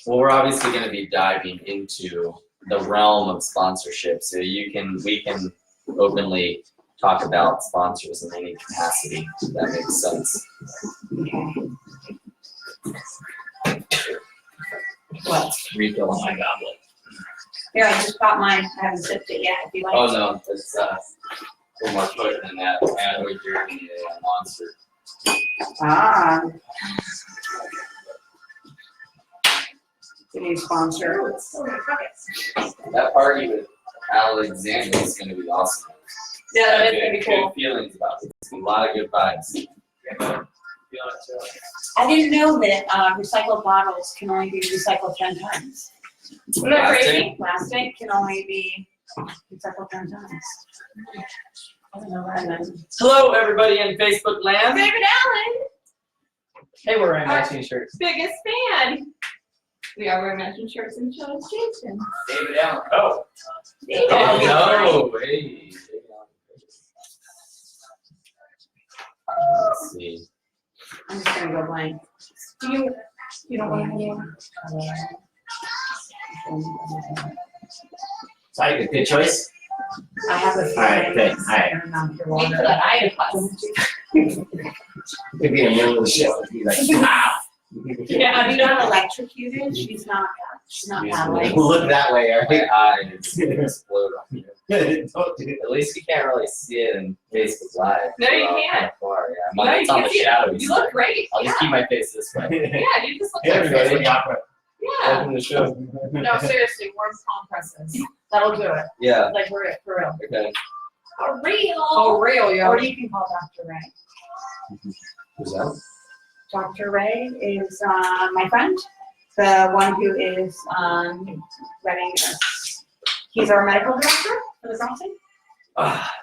Well, we're obviously going to be diving into the realm of sponsorship, so we can openly talk about sponsors in any capacity. If that makes sense. What? Refill on my goblet. Here, I just got mine. I haven't sipped it yet. If you like. Oh no, it's one more potent than that. I know you're gonna be a monster. Ah. The new sponsor. That party with Alexander is gonna be awesome. Yeah, I have that's gonna be good cool. feelings about it. It's a lot of good vibes. I didn't know that recycled bottles can only be recycled 10 times. Isn't that crazy? Plastic can only be recycled 10 times. I don't know that. Hello, everybody in Facebook land. David Allen, Hey, we're wearing matching shirts. biggest fan. We are wearing matching shirts and shows Jason. David Allen. Oh. David. Oh, no. Hey. Let's see. I'm just gonna go blank. You don't want to Sorry, good choice. I have a few. Alright, thanks. Alright. Thanks for that iPod. Could be in the middle of the show. Be like, wow. Yeah, you not electrocuted. She's not paddling. Look that way, My alright? eyes explode on you. Don't do At least you can't really see it in Facebook Live. No, you We're all can't. kinda far, yeah. No, It's you on can the see it. shadows. You look great. I'll just keep my face this way. it. Yeah, you just look Hey, like everybody, yeah. Yeah. welcome to the show. No, seriously, warm compresses. That'll do it. Yeah, Like for real. okay. For real. Oh, real, yo. Or you can call Dr. Ray. Who's that? Dr. Ray is my friend, the one who is running us. He's our medical director for the crossing. Ah,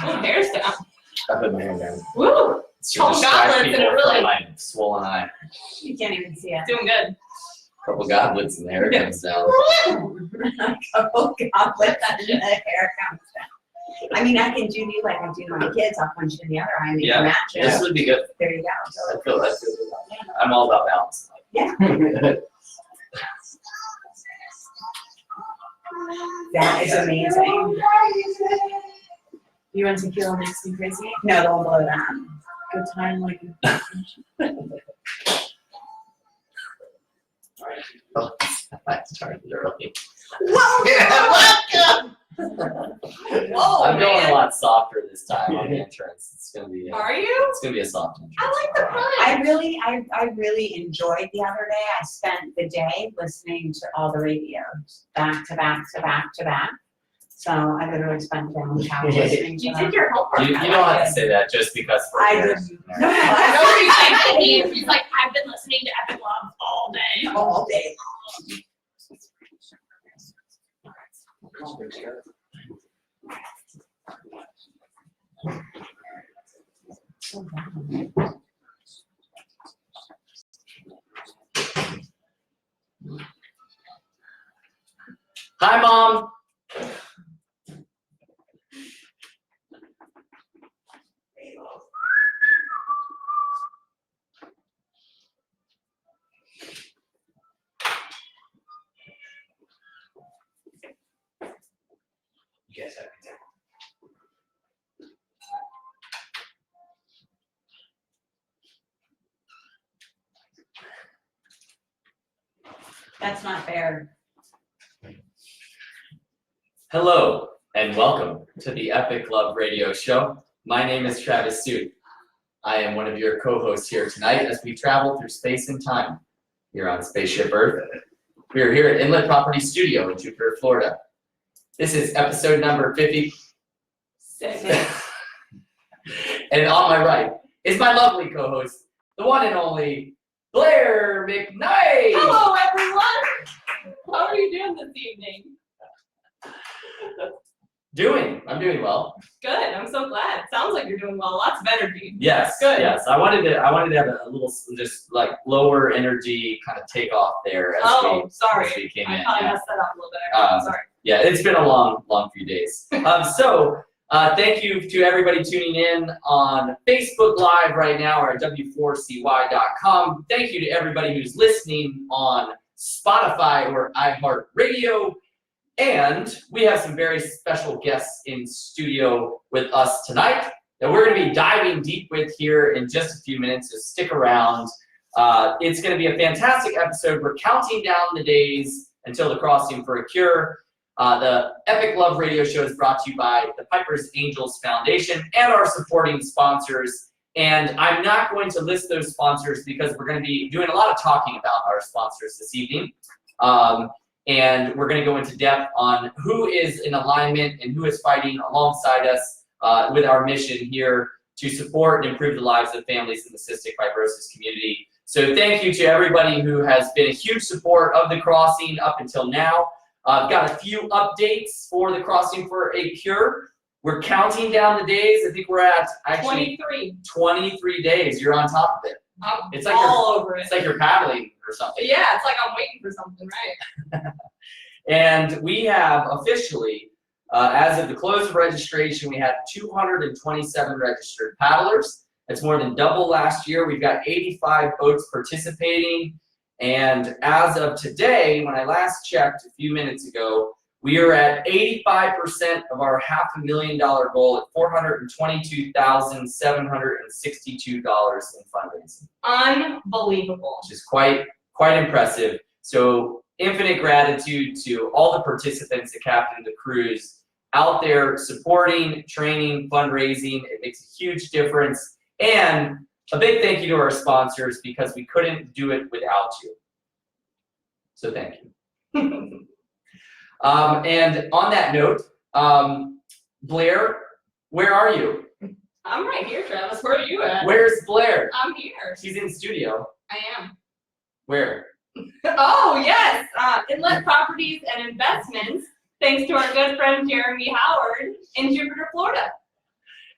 Oh, hair's down. I put my hand down. Woo! should Oh, distract goblets people and it really- from my swollen eye. You can't even see it. Doing good. Couple goblets and the hair comes down. Oh, God, let that in the hair comes down. I mean, I can do you like I do to my kids. I'll punch you in the other eye and make Yeah. you match it. This would be good. There you go. I feel that. I'm all about balance. That is amazing. You want tequila makes me crazy? No, don't blow that. Good time, like. Oh, I started early. Welcome! Whoa, I'm going man. a lot softer this time on the entrance. It's gonna be. Are you? It's gonna be a soft entrance. I like the punch. I really enjoyed the other day. I spent the day listening to all the radios, back to back to back to back. So I literally spent the day on the couch listening to You them. did your homework. You don't have to say that just because. we're I here. didn't. I know she's like, she's like, I've been listening to Epic Love all day. All day Hi, Mom. You guys have a good time. That's not fair. Hello and welcome to the Epic Love Radio Show. My name is Travis Suit. I am one of your co-hosts here tonight as we travel through space and time here on Spaceship Earth. We are here at Inlet Property Studio in Jupiter, Florida. This is episode number 50. And on my right is my lovely co-host, the one and only Blair McKnight. Hello, everyone. How are you doing this evening? I'm doing well. Good. I'm so glad. Sounds like you're doing well. Lots of energy. Yes, Good. yes. I wanted to have a little just like lower energy kind of take off there as Sorry. as we came I in. probably Yeah. messed that up a little bit. I'm sorry. Yeah, it's been a long few days. So Thank you to everybody tuning in on Facebook Live right now or at w4cy.com. Thank you to everybody who's listening on Spotify or iHeartRadio. And we have some very special guests in studio with us tonight that we're going to be diving deep with here in just a few minutes, so stick around. It's going to be a fantastic episode. We're counting down the days until the Crossing for a Cure. The Epic Love Radio Show is brought to you by the Piper's Angels Foundation and our supporting sponsors. And I'm not going to list those sponsors because we're going to be doing a lot of talking about our sponsors this evening. And we're going to go into depth on who is in alignment and who is fighting alongside us with our mission here to support and improve the lives of families in the cystic fibrosis community. So thank you to everybody who has been a huge support of the Crossing up until now. I've got a few updates for the Crossing for a Cure. We're counting down the days. I think we're at actually 23 days. You're on top of it. It's like all over it. It's like you're paddling or something. Yeah, it's like I'm waiting for something, right? And we have officially, as of the close of registration, we had 227 registered paddlers. That's more than double last year. We've got 85 boats participating. And as of today, when I last checked a few minutes ago, we are at 85% of our $500,000 goal at $422,762 in fundraising. Unbelievable. Which is quite impressive. So infinite gratitude to all the participants that captained the cruise out there supporting, training, fundraising. It makes a huge difference. And a big thank you to our sponsors because we couldn't do it without you. So thank you. And on that note, Blair, where are you? I'm right here, Travis. Where are you at? Where's Blair? I'm here. She's in studio. I am. Where? Oh, yes. Inlet Properties and Investments, thanks to our good friend Jeremy Howard in Jupiter, Florida.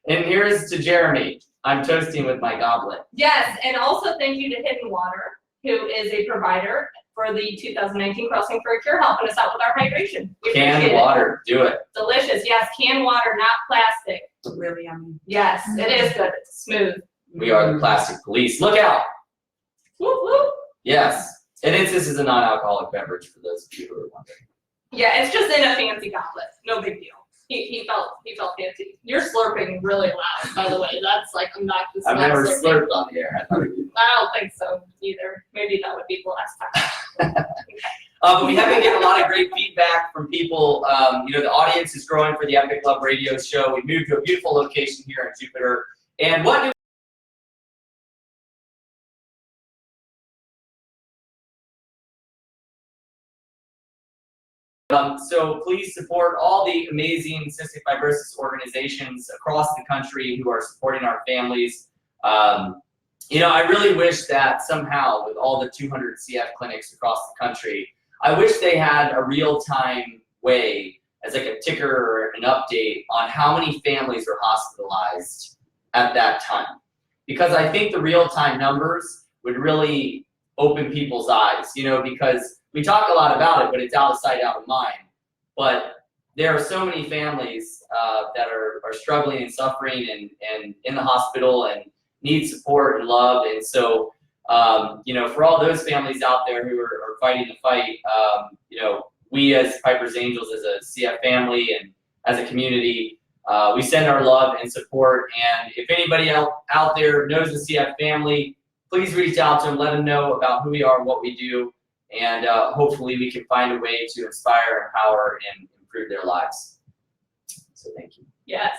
And here's to Jeremy. I'm toasting with my goblet. Yes, and also thank you to Hidden Water, who is a provider for the 2019 Crossing for a Cure, helping us out with our hydration. We Canned water, do it. Delicious, yes, canned water, not plastic. Really yummy. Yes, it is good, it's smooth. We are the plastic police. Look out. Whoop, whoop. Yes, and this is a non-alcoholic beverage for those of you who are wondering. Yeah, it's just in a fancy goblet, no big deal. He felt fancy. You're slurping really loud, by the way. That's like obnoxious. I've never slurped on the air. I don't think so either. Maybe that would be the last time. But we have been getting a lot of great feedback from people. The audience is growing for the Epic Love Radio Show. We moved to a beautiful location here in Jupiter. And what do so please support all the amazing cystic fibrosis organizations across the country who are supporting our families. I really wish that somehow with all the 200 CF clinics across the country, I wish they had a real-time way as like a ticker or an update on how many families are hospitalized at that time. Because I think the real-time numbers would really open people's eyes, because we talk a lot about it, but it's out of sight, out of mind. But there are so many families that are struggling and suffering and in the hospital and need support and love. And so, for all those families out there who are fighting the fight, we as Piper's Angels, as a CF family and as a community, we send our love and support. And if anybody out there knows the CF family, please reach out to them, let them know about who we are and what we do. And hopefully we can find a way to inspire, empower, and improve their lives. So thank you. Yes.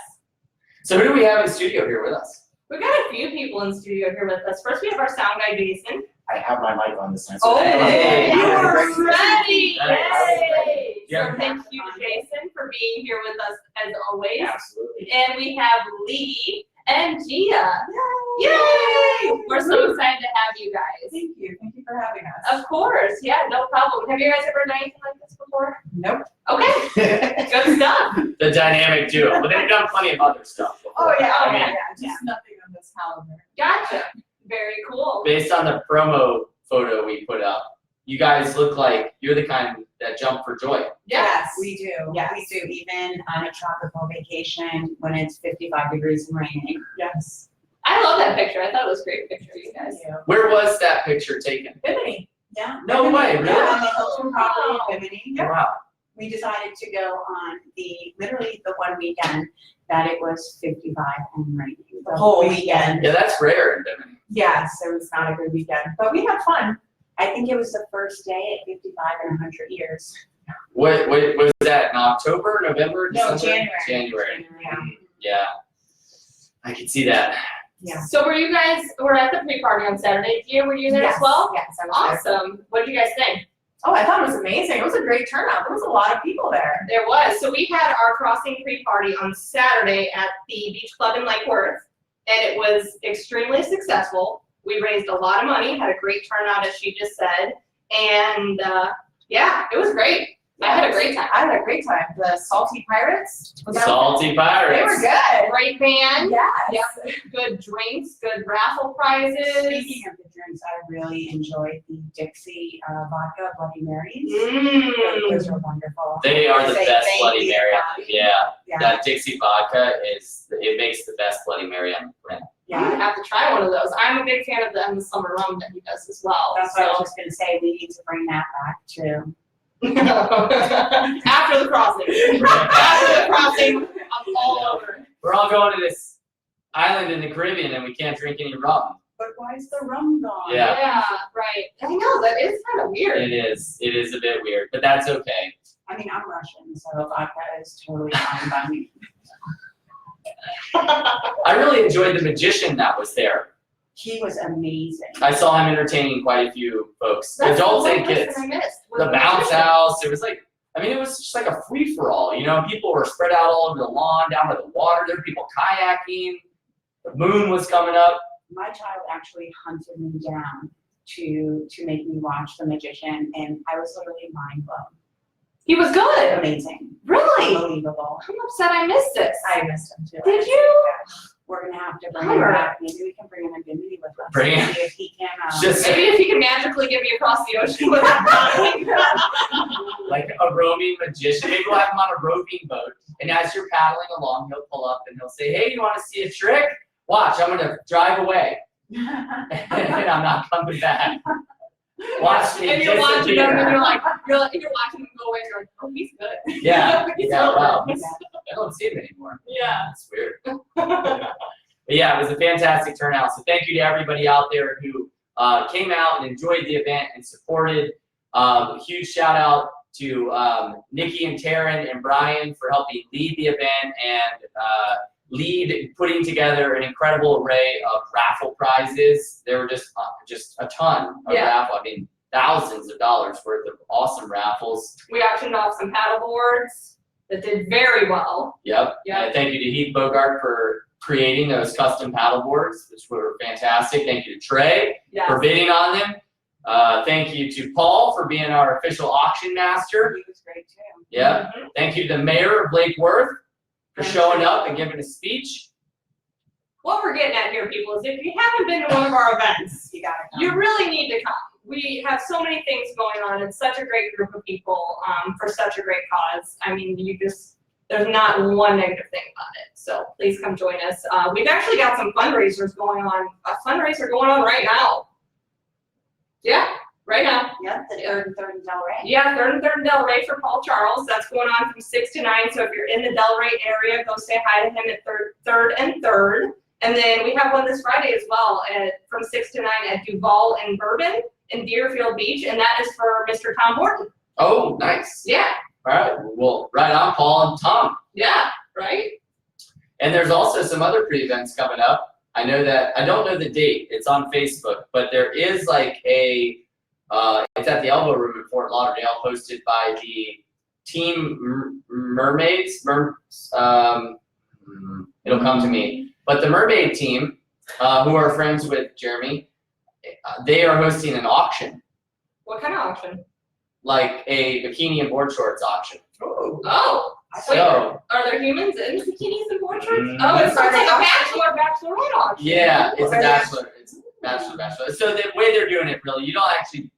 So who do we have in studio here with us? We've got a few people in studio here with us. First, we have our sound guy, Jason. I have my mic on this time. Oh, Hey. you are ready! Yay. Yay! So thank you to Jason for being here with us as always. Absolutely. And we have Leigh and Gia. Yay! We're so excited to have you guys. Thank you. Thank you for having us. Of course, yeah, no problem. Have you guys ever done anything like this before? Nope. Okay, good stuff. The dynamic duo. But they've done plenty of other stuff before. Oh yeah, I mean, just nothing on this calendar. Gotcha. Very cool. based on the promo photo we put up, you guys look like you're the kind that jump for joy. Yes, we do. Yes. We do, even on a tropical vacation when it's 55 degrees and raining. Yes. I love that picture. I thought it was a great picture, you guys. Where was that picture taken? Bimini. Yeah. No way, really? Yeah, on the Hilton property in Bimini. Yeah. Wow. We decided to go on literally the one weekend that it was 55 and raining. The whole weekend. Yeah, that's rare in Bimini. Yeah, so it's not a good weekend, but we had fun. I think it was the first day at 55 in 100 years. What was that in October, November, No, December? January. Yeah. Yeah. I can see that. Yeah. So were you guys, were at the pre-party on Saturday, Gia, were you there as well? Yes, I was there. Awesome. What did you guys think? Oh, I thought it was amazing. It was a great turnout. There was a lot of people there. There was. So we had our crossing pre-party on Saturday at the Beach Club in Lake Worth, and it was extremely successful. We raised a lot of money, had a great turnout, as she just said, and yeah, it was great. I had a great time. I had a great time. The Salty Pirates. Was that- Salty Pirates. They were good. Great band, Yes. Yep. Good drinks, good raffle prizes. Speaking of the drinks, I really enjoyed the Dixie vodka Bloody Marys. Mmm. Those were wonderful. They are the Say best thank Bloody you. Mary. Yeah. Yeah. That Dixie vodka it makes the best Bloody Mary on the planet. I'm gonna have to try one of those. I'm a big fan of the summer rum that he does as well. That's what I was just gonna say. We need to bring that back too. After the crossing. After the crossing, I'm all over. We're all going to this island in the Caribbean and we can't drink any rum. But why is the rum gone? Yeah. Right. I know, that is kind of weird. It is a bit weird, but that's okay. I mean, I'm Russian, so vodka is totally fine by me. I really enjoyed the magician that was there. He was amazing. I saw him entertaining quite a few folks, That's adults the and one kids. person I missed, was The the bounce magician. house, it was like, I mean, it was just like a free for all. You know, people were spread out all over the lawn, down by the water. There were people kayaking. The moon was coming up. My child actually hunted me down to make me watch The Magician, and I was literally mind blown. He was good. Amazing. Really? Unbelievable. I'm upset I missed this. I missed him too. Did you? Yeah. We're gonna have to bring him Bummer. back. Maybe we can bring him in Bimini with us. Bring him. See if he can. Just Maybe if he can magically get me across the ocean without dying. like a roaming magician. Maybe we'll have him on a roving boat. And as you're paddling along, he'll pull up and he'll say, "Hey, you want to see a trick? Watch, I'm gonna drive away, and I'm not coming back. Watch me And you're watching disappear." him and you're watching him go away and you're like, oh, he's good. Yeah, He's yeah, over. wow. I don't see him anymore. Yeah. It's weird. But yeah, it was a fantastic turnout. So thank you to everybody out there who came out and enjoyed the event and supported. Huge shout out to Nikki and Taryn and Brian for helping lead the event and lead putting together an incredible array of raffle prizes. There were just a ton of Yeah. raffle. I mean, thousands of dollars worth of awesome raffles. We auctioned off some paddle boards that did very well. Yep. Yeah. Thank you to Heath Bogart for creating those custom paddle boards, which were fantastic. Thank you to Trey Yes. for bidding on them. Thank you to Paul for being our official auction master. He was great too. Yep. Mhm. Thank you to the mayor of Lake Worth for showing up and giving a speech. What we're getting at here, people, is if you haven't been to one of our events, You gotta come. you really need to come. We have so many things going on. It's such a great group of people for such a great cause. I mean, there's not one negative thing about it. So please come join us. We've actually got some fundraisers going on. A fundraiser going on right now. Yeah, right now. Yep, the third in Delray. Yeah, third and Delray for Paul Charles. That's going on from 6 to 9. So if you're in the Delray area, go say hi to him at third and third. And then we have one this Friday as well from 6 to 9 at Duval and Bourbon in Deerfield Beach, and that is for Mr. Tom Horton. Oh, nice. Yeah, All right. Well, right on, Paul and Tom. yeah, right? And there's also some other pre-events coming up. I don't know the date. It's on Facebook, but there is like it's at the Elbow Room in Fort Lauderdale, hosted by the Team Mermaids. It'll come to me. But the Mermaid team, who are friends with Jeremy, they are hosting an auction, What kind of auction? like a bikini and board shorts auction. Oh, So are there humans in bikinis and board shorts? Mm. Oh, it's like a bachelorette auction. yeah, it's a Are they bachelor. It's bachelor. So the way they're doing it, really, you don't actually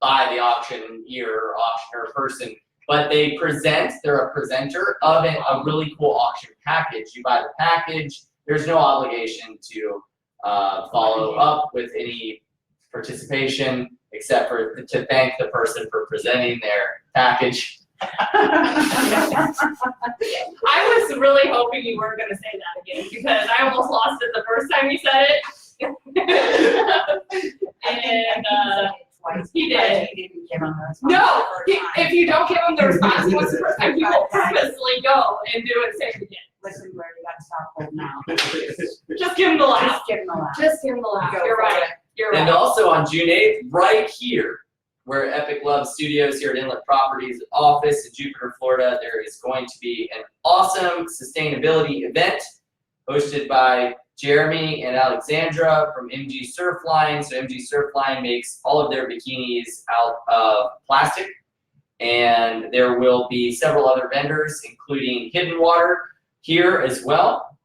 by the auctioneer or auctioneer person, but they're a presenter of a really cool auction package. You buy the package, there's no obligation to follow up with any participation except for to thank the person for presenting their package. I was really hoping you weren't gonna say that again, because I almost lost it the first time you said it. And, he did. He didn't give him the response No, the first time. if you don't give him the response once the first time, he will purposely go and do it same again. Listen, Blair, you gotta stop holding out. Just give him the laugh. Just give him a laugh. Just give him the laugh. Go You're for right. it. You're And right. also on June 8th, right here, where Epic Love Studios here at Inlet Properties office in Jupiter, Florida, there is going to be an awesome sustainability event hosted by Jeremy and Alexandra from MG Surfline. So MG Surfline makes all of their bikinis out of plastic. And there will be several other vendors, including Hidden Water here as well.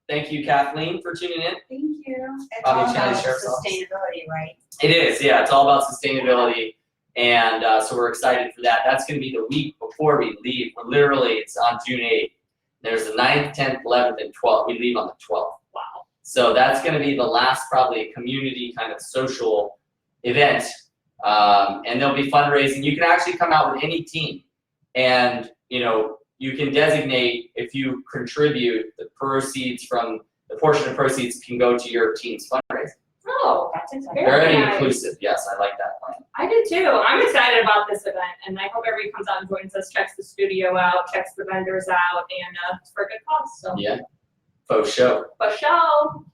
Thank you, Kathleen, for tuning in. Thank you. It's Bobby all County about Sheriff's Office. sustainability, right? It is, yeah, it's all about sustainability. And so we're excited for that. That's going to be the week before we leave. We're literally, it's on June 8th. There's the 9th, 10th, 11th, and 12th. We leave on the 12th. Wow. So that's going to be the last probably community kind of social event. And there'll be fundraising. You can actually come out with any team. And, you know, you can designate if you contribute the proceeds from, the portion of proceeds can go to your team's fundraising. Oh, That's exciting. Very Very nice. inclusive. Yes, I like that plan. I do too. I'm excited about this event, and I hope everybody comes out and joins us, checks the studio out, checks the vendors out, and it's for a good cause. So, Yeah. Faux show. for show.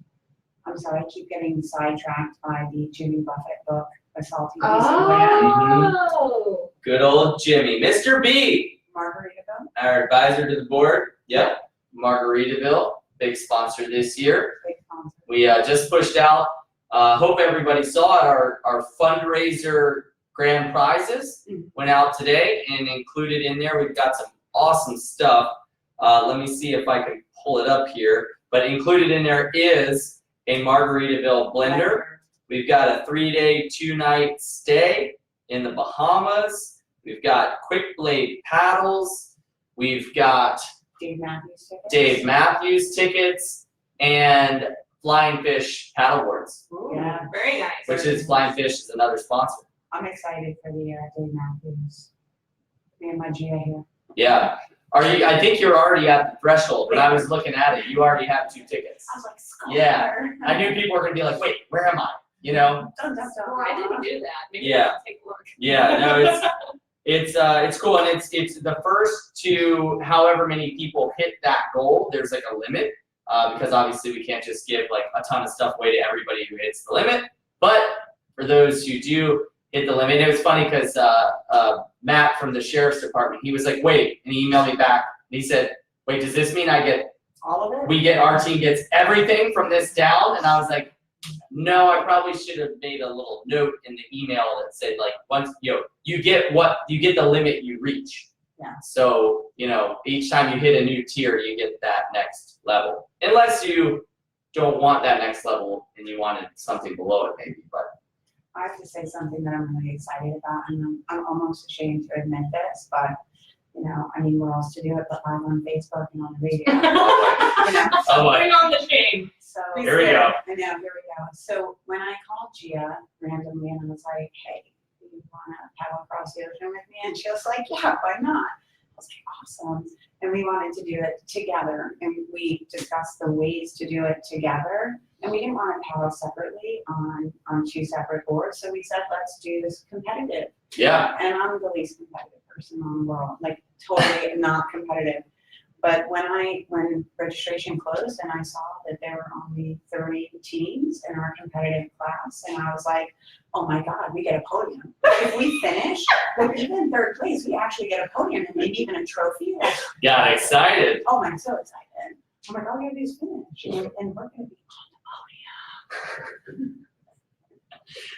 I'm sorry, I keep getting sidetracked by the Jimmy Buffett book, A Salty Piece of Land. Oh. Good old Jimmy. Mr. B, Margaritaville, our advisor to the board. Yep. Margaritaville, big sponsor this year. big sponsor. We just pushed out, hope everybody saw it, our fundraiser grand prizes went out today, and included in there, we've got some awesome stuff. Let me see if I can pull it up here. But included in there is a Margaritaville blender. We've got a 3-day, 2-night stay in the Bahamas. We've got quick blade paddles. We've got Dave Matthews tickets. Dave Matthews tickets and Flying Fish paddleboards, Ooh, Yeah. very nice. which is Flying Fish is another sponsor. I'm excited for the Dave Matthews. Me and my Gia here. Yeah. Are you? I think you're already at the threshold. When I was looking at it, you already have 2 tickets. I was like, Yeah. I knew people were gonna be like, "Wait, where am I?" You know? Dun, dun, dun. Oh, I didn't do that. Maybe Yeah. I'll take a look. Yeah. No, it's cool, and it's the first to however many people hit that goal. There's like a limit because obviously we can't just give like a ton of stuff away to everybody who hits the limit. But for those who do hit the limit, it was funny because Matt from the sheriff's department, he was like, "Wait," and he emailed me back. And he said, "Wait, does this mean I get All of it? our team gets everything from this down?" And I was like, "No, I probably should have made a little note in the email that said like once you get the limit you reach." Yeah. So, each time you hit a new tier, you get that next level. Unless you don't want that next level and you wanted something below it maybe, but I have to say something that I'm really excited about, and I'm almost ashamed to admit this, but, I mean, where else to do it but live on Facebook and on the radio. oh boy. Bring on the shame. So Here we go. I know, here we go. So when I called Gia randomly and I was like, "Hey, do you want to paddle across the ocean with me?" And she was like, "Yeah, why not?" I was like, "Awesome." And we wanted to do it together, and we discussed the ways to do it together. And we didn't want to paddle separately on 2 separate boards, so we said, let's do this competitive. Yeah. And I'm the least competitive person in the world, like totally not competitive. But when registration closed and I saw that there were only 30 teams in our competitive class, and I was like, oh my God, we get a podium. If we finish, like even 3rd place, we actually get a podium and maybe even a trophy. Like, Got excited. oh, I'm so excited. I'm like, all we gotta do is finish, and we're gonna be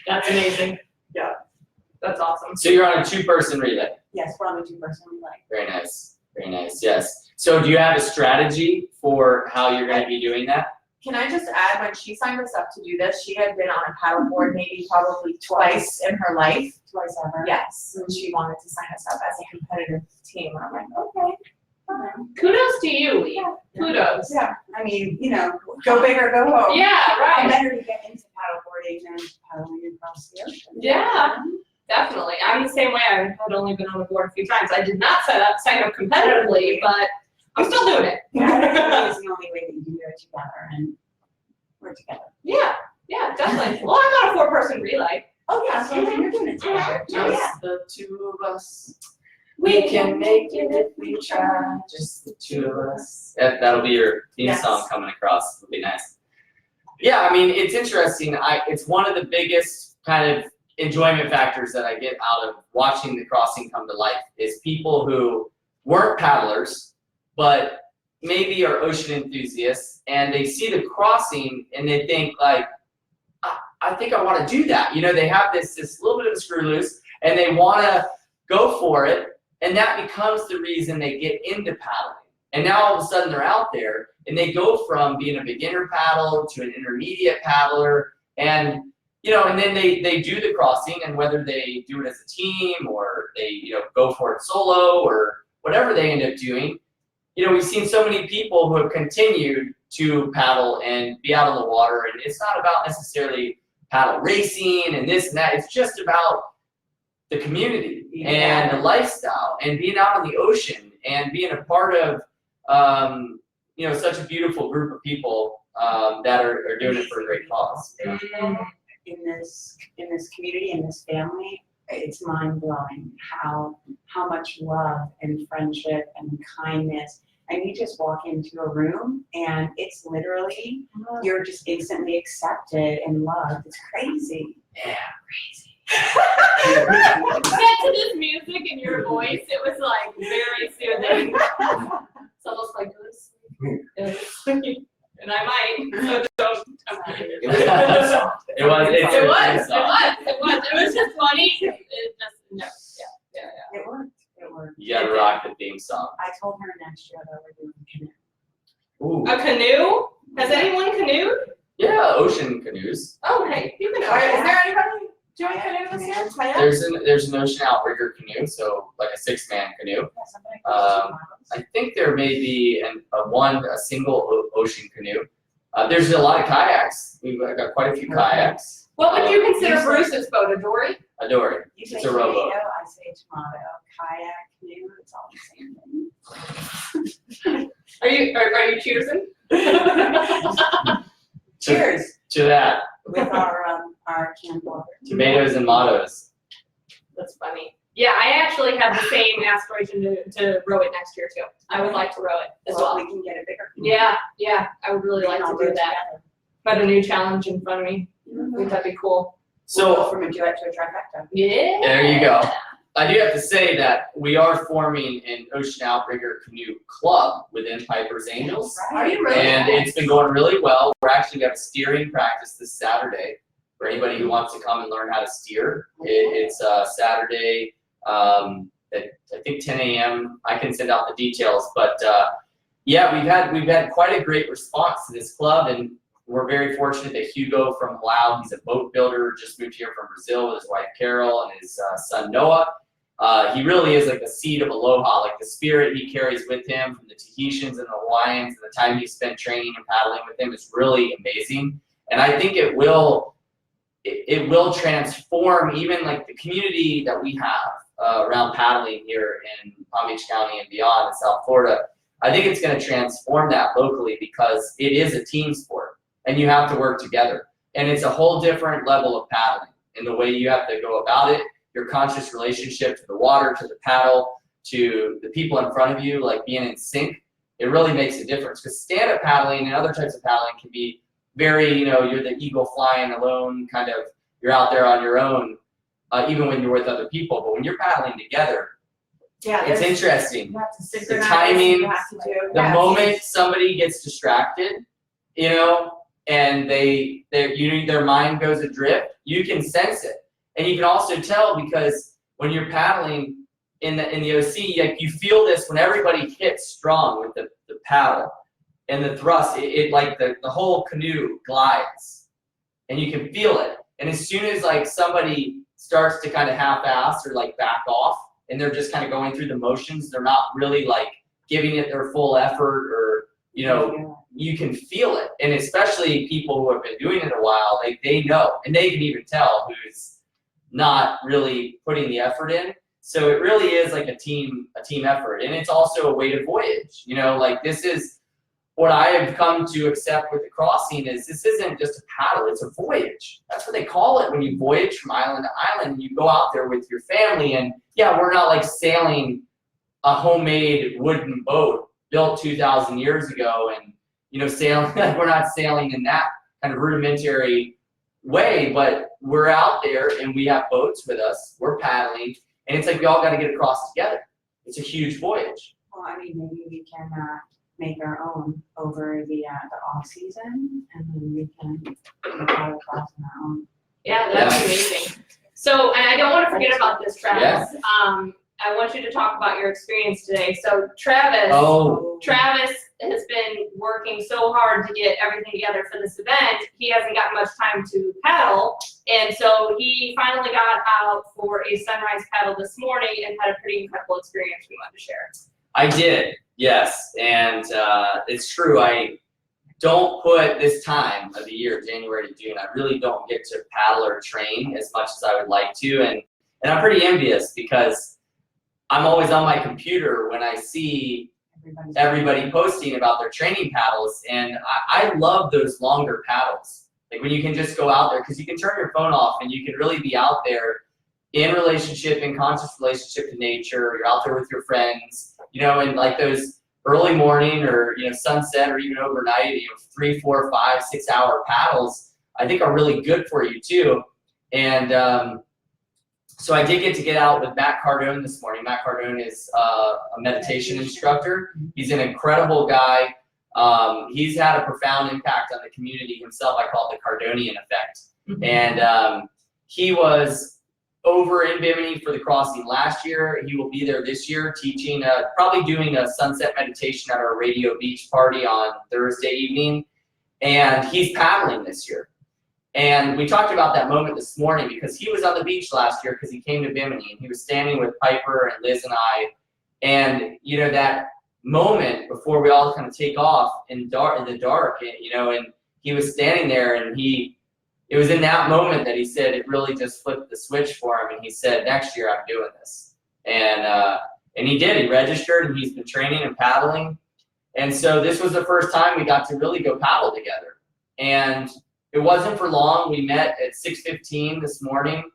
That's amazing. Yeah. That's awesome. So you're on a 2-person relay. yes, we're on the 2-person relay. Very nice. Very nice. Yes. So do you have a strategy for how you're going to be doing that? Can I just add, when she signed us up to do this, she had been on a paddleboard maybe probably twice in her life. Twice ever. Yes, and she wanted to sign us up as a competitive team. And I'm like, okay. Kudos to you, Leigh. Kudos. Yeah, I mean, you know, go big or go home. Yeah, I'm right. better to get into paddleboarding than paddling across the ocean. Yeah. Definitely. I'm the same way. I had only been on the board a few times. I did not sign up competitively, but I'm still doing it. Paddling is the only way that you can do it together, and we're together. Yeah, definitely. Well, I'm not a 4-person relay. Oh, yeah, so you're doing it together. Oh, yeah. Just the two of us. We can make it if we try. Just the two of us. That'll be your theme Yes. song coming across. It'll be nice. Yeah, I mean, it's interesting. It's one of the biggest kind of enjoyment factors that I get out of watching the crossing come to life is people who weren't paddlers, but maybe are ocean enthusiasts, and they see the crossing and they think like, I think I want to do that. You know, they have this little bit of a screw loose and they want to go for it, and that becomes the reason they get into paddling. And now all of a sudden they're out there and they go from being a beginner paddle to an intermediate paddler, and you know, and then they do the crossing, and whether they do it as a team or they, you know, go for it solo or whatever they end up doing, you know, we've seen so many people who have continued to paddle and be out on the water, and it's not about necessarily paddle racing and this and that. It's just about the community and the lifestyle and being out on the ocean and being a part of, you know, such a beautiful group of people that are doing it for a great cause. In this community, in this family, it's mind-blowing how much love and friendship and kindness. And you just walk into a room and it's literally, you're just instantly accepted and loved. It's crazy. Yeah. Get to this music and your voice, it was like very soothing. It's almost like this. And I might, so don't. It was just funny. It just, no, yeah. It worked. It worked. You gotta rock the theme song. I told her next year that we're doing canoe. Ooh. A canoe? Has anyone canoed? Yeah, ocean canoes. Oh, hey, you can. Is there anybody doing canoe this year? Taya? There's an ocean outrigger canoe, so like a 6-man canoe. Yeah, somebody called Um, I think there may be a single ocean canoe. There's a lot of kayaks. We've got quite a few kayaks. What would you consider Bruce's boat, a dory? A dory. You say It's a tomato, rowboat. I say tomato, kayak, canoe, it's all the same thing. Are you choosing? Cheers To that. with our canned water. Tomatoes and mottos. That's funny. Yeah, I actually have the same aspiration to row it next year too. I would like to row it as well. We can get a bigger canoe. Yeah, I would really like to do that. But a new challenge in front of me. I think that'd be cool. We'll go So from a duet to a trifecta. Yeah. there you go. I do have to say that we are forming an ocean outrigger canoe club within Piper's Angels. Are you really? And it's been going really well. We have a steering practice this Saturday for anybody who wants to come and learn how to steer. It's Saturday at I think 10 a.m. I can send out the details, but yeah, we've had quite a great response to this club, and we're very fortunate that Hugo from Palau, he's a boat builder, just moved here from Brazil with his wife Carol and his son Noah. He really is like the seed of aloha, like the spirit he carries with him from the Tahitians and the Hawaiians, and the time he spent training and paddling with them is really amazing. And I think it will transform even like the community that we have around paddling here in Palm Beach County and beyond in South Florida. I think it's going to transform that locally because it is a team sport and you have to work together. And it's a whole different level of paddling in the way you have to go about it, your conscious relationship to the water, to the paddle, to the people in front of you, like being in sync. It really makes a difference because stand-up paddling and other types of paddling can be very, you're the eagle flying alone, kind of, you're out there on your own, even when you're with other people. But when you're paddling together, it's interesting. You have to The synchronize. timing, You have to do. the moment somebody gets distracted, and their mind goes adrift, you can sense it. And you can also tell because when you're paddling in the OC, like you feel this when everybody hits strong with the paddle. and the thrust, it like the whole canoe glides, and you can feel it. And as soon as like somebody starts to kind of half-ass or like back off, and they're just kind of going through the motions, they're not really like giving it their full effort, or you can feel it. And especially people who have been doing it a while, like they know, and they can even tell who's not really putting the effort in. So it really is like a team effort, and it's also a weighted voyage. Like this is what I have come to accept with the crossing is this isn't just a paddle, it's a voyage. That's what they call it when you voyage from island to island, and you go out there with your family. And yeah, we're not like sailing a homemade wooden boat built 2,000 years ago, and sailing. We're not sailing in that kind of rudimentary way, but we're out there and we have boats with us. We're paddling. And it's like we all got to get across together. It's a huge voyage. Well, I mean, maybe we can make our own over the off season, and then we can paddle across on our own. Yeah, that's amazing. So, and I don't want to forget about this, Travis. Yeah. I want you to talk about your experience today. So Travis has been working so hard to get everything together for this event. He hasn't got much time to paddle, and so he finally got out for a sunrise paddle this morning and had a pretty incredible experience we wanted to share. I did, yes, and it's true. I don't put this time of the year, January to June, I really don't get to paddle or train as much as I would like to, and I'm pretty envious because I'm always on my computer when I see everybody posting about their training paddles, and I love those longer paddles. Like when you can just go out there, because you can turn your phone off and you can really be out there in conscious relationship to nature. You're out there with your friends, and like those early morning or sunset or even overnight, 3, 4, 5, 6 hour paddles, I think are really good for you too. And so I did get out with Matt Cardone this morning. Matt Cardone is a meditation instructor. He's an incredible guy. He's had a profound impact on the community himself. I call it the Cardonian effect. And he was over in Bimini for the crossing last year. He will be there this year teaching, probably doing a sunset meditation at our Radio Beach party on Thursday evening. And he's paddling this year. And we talked about that moment this morning because he was on the beach last year because he came to Bimini, and he was standing with Piper and Liz and I. And, that moment before we all kind of take off in the dark, and he was standing there, and it was in that moment that he said it really just flipped the switch for him. And he said, next year I'm doing this. And he did. He registered, and he's been training and paddling. And so this was the first time we got to really go paddle together. And it wasn't for long. We met at 6:15 this morning,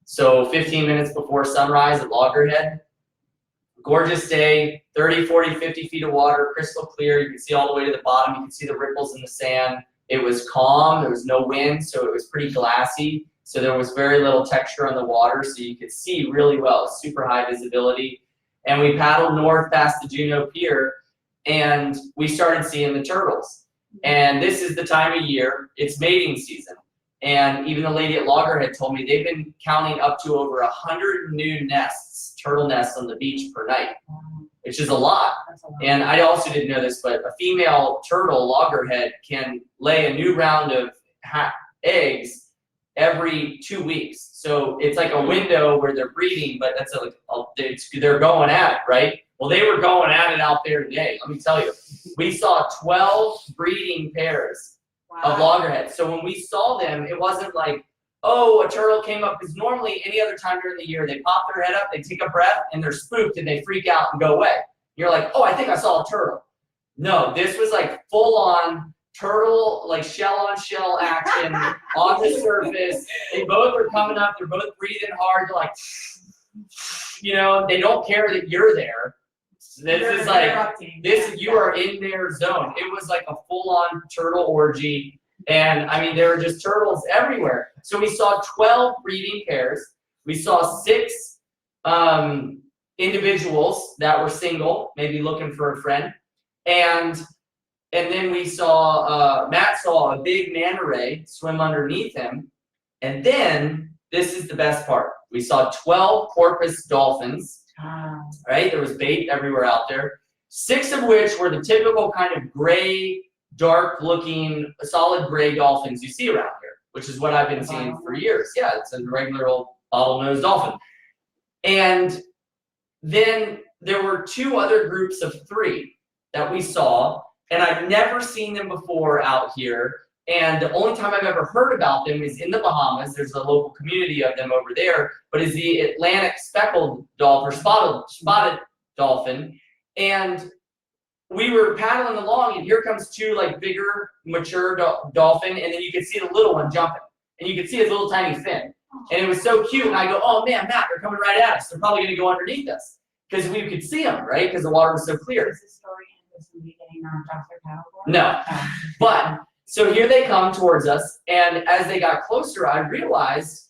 so 15 minutes before sunrise at Loggerhead. Gorgeous day, 30, 40, 50 feet of water, crystal clear. You can see all the way to the bottom. You can see the ripples in the sand. It was calm. There was no wind, so it was pretty glassy. So there was very little texture on the water, so you could see really well. Super high visibility. And we paddled north past the Juneau Pier, and we started seeing the turtles. And this is the time of year, it's mating season. And even the lady at Loggerhead told me they've been counting up to over 100 new nests, turtle nests on the beach per night, which is a lot. And I also didn't know this, but a female turtle, Loggerhead, can lay a new round of eggs every 2 weeks. So it's like a window where they're breeding, but they're going at it, right? Well, they were going at it out there today. Let me tell you, we saw 12 breeding pairs of loggerheads. So when we saw them, it wasn't like, oh, a turtle came up, because normally any other time during the year, they pop their head up, they take a breath, and they're spooked, and they freak out and go away. You're like, oh, I think I saw a turtle. No, this was like full-on turtle, like shell-on-shell action on the surface. They both are coming up. They're both breathing hard. They're like, they don't care that you're there. This is like, you are in their zone. It was like a full-on turtle orgy. And I mean, there were just turtles everywhere. So we saw 12 breeding pairs. We saw 6 individuals that were single, maybe looking for a friend. And then we saw, Matt saw a big manta ray swim underneath him. And then, this is the best part. We saw 12 porpoise dolphins. Right? There was bait everywhere out there. 6 of which were the typical kind of gray, dark looking, solid gray dolphins you see around here, which is what I've been seeing for years. Yeah, it's a regular old bottlenose dolphin. And then there were 2 other groups of 3 that we saw, and I've never seen them before out here. And the only time I've ever heard about them is in the Bahamas. There's a local community of them over there, but is the Atlantic speckled dolphin, or spotted dolphin. And we were paddling along, and here comes 2 like bigger, mature dolphin, and then you could see the little one jumping, and you could see his little tiny fin. And it was so cute, and I go, oh man, Matt, they're coming right at us. They're probably gonna go underneath us, because we could see them, right? Because the water was so clear. Is the story end with somebody getting knocked off their paddleboard? No, but so here they come towards us, and as they got closer, I realized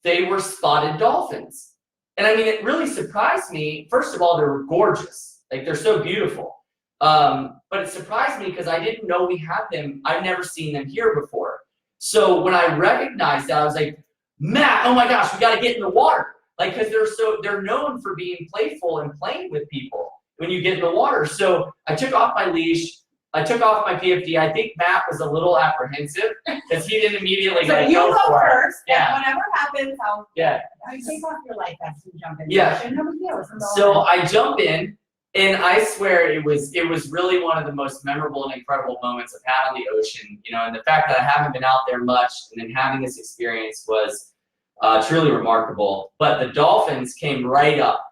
they were spotted dolphins. And I mean, it really surprised me. First of all, they were gorgeous. Like, they're so beautiful. But it surprised me because I didn't know we had them. I've never seen them here before. So when I recognized that, I was like, Matt, oh my gosh, we got to get in the water. Like, because they're known for being playful and playing with people when you get in the water. So I took off my leash. I took off my PFD. I think Matt was a little apprehensive because he didn't immediately So like, you go go for it. first, Yeah. and whatever happens, I'll Yeah. take off your life vest and jump in. Yeah. No big deal. So I jump in, and I swear it was really one of the most memorable and incredible moments I've had on the ocean. You know, and the fact that I haven't been out there much, and then having this experience was truly remarkable. But the dolphins came right up.